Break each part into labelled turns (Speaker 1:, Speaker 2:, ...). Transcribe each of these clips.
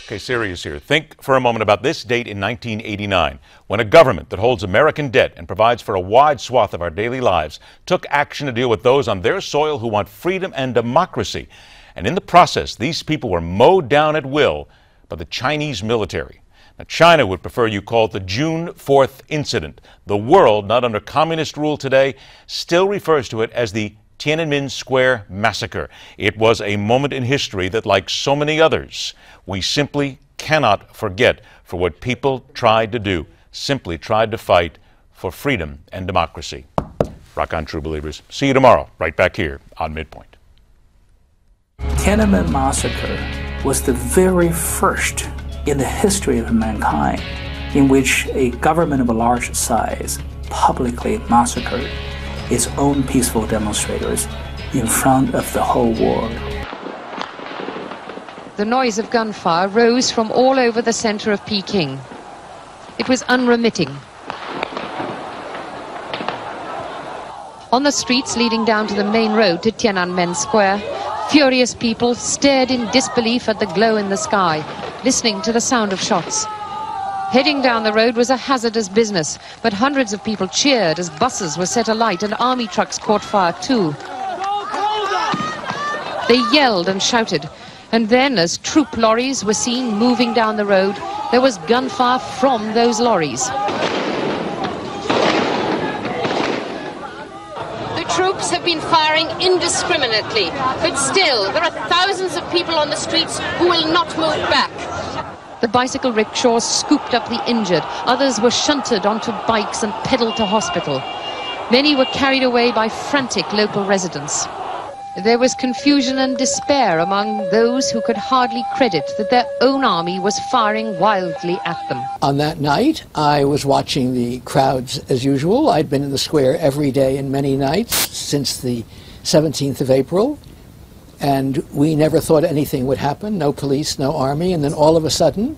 Speaker 1: Okay, serious here. Think for a moment about this date in 1989, when a government that holds American debt and provides for a wide swath of our daily lives took action to deal with those on their soil who want freedom and democracy. And in the process, these people were mowed down at will by the Chinese military. Now, China would prefer you call it the June 4th incident. The world, not under communist rule today, still refers to it as the Tiananmen Square massacre. It was a moment in history that, like so many others, we simply cannot forget for what people tried to do, simply tried to fight for freedom and democracy. Rock on, true believers. See you tomorrow, right back here on MidPoint.
Speaker 2: Tiananmen massacre was the very first in the history of mankind in which a government of a large size publicly massacred its own peaceful demonstrators in front of the whole world.
Speaker 3: The noise of gunfire rose from all over the center of Peking. It was unremitting. On the streets leading down to the main road to Tiananmen Square, furious people stared in disbelief at the glow in the sky, listening to the sound of shots. Heading down the road was a hazardous business, but hundreds of people cheered as buses were set alight and army trucks caught fire too. They yelled and shouted, and then as troop lorries were seen moving down the road, there was gunfire from those lorries.
Speaker 4: The troops have been firing indiscriminately, but still there are thousands of people on the streets who will not move back.
Speaker 3: The bicycle rickshaws scooped up the injured. Others were shunted onto bikes and pedaled to hospital. Many were carried away by frantic local residents. There was confusion and despair among those who could hardly credit that their own army was firing wildly at them.
Speaker 5: On that night, I was watching the crowds as usual. I'd been in the square every day and many nights since the 17th of April. And we never thought anything would happen, no police, no army, and then all of a sudden,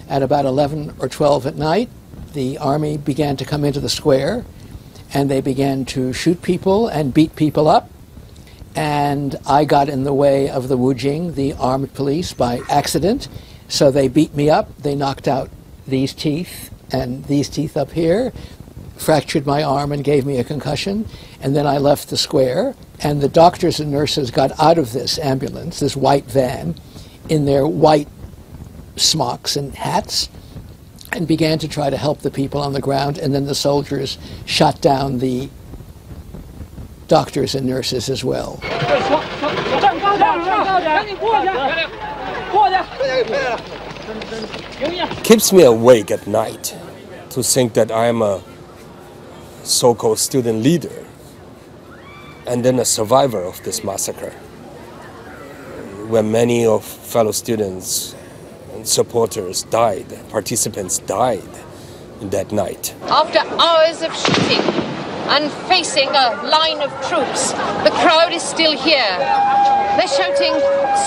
Speaker 5: at about 11 or 12 at night, the army began to come into the square, and they began to shoot people and beat people up, and I got in the way of the Wujing, the armed police, by accident, so they beat me up, they knocked out these teeth and these teeth up here, fractured my arm and gave me a concussion, and then I left the square, and the doctors and nurses got out of this ambulance, this white van, in their white smocks and hats, and began to try to help the people on the ground, and then the soldiers shot down the doctors and nurses as well.
Speaker 6: Keeps me awake at night to think that I am a so-called student leader and then a survivor of this massacre, where many of fellow students and supporters died, participants died in that night.
Speaker 4: After hours of shooting and facing a line of troops, the crowd is still here. They're shouting,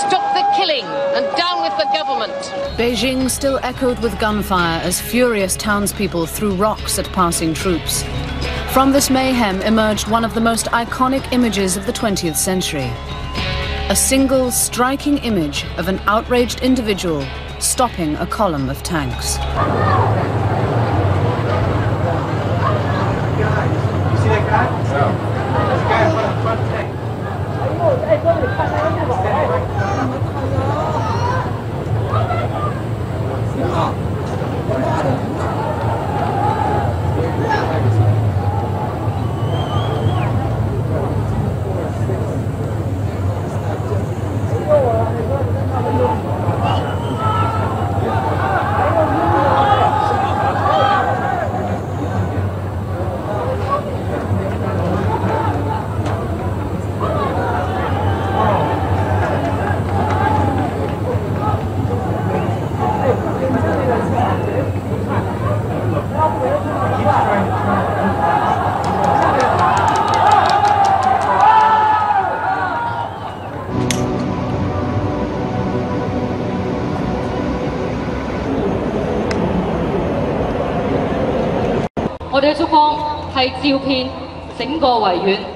Speaker 4: "Stop the killing," and "Down with the government."
Speaker 7: Beijing still echoed with gunfire as furious townspeople threw rocks at passing troops. From this mayhem emerged one of the most iconic images of the 20th century. A single striking image of an outraged individual stopping a column of tanks.
Speaker 8: 我哋嘅燭光係照遍整個維園。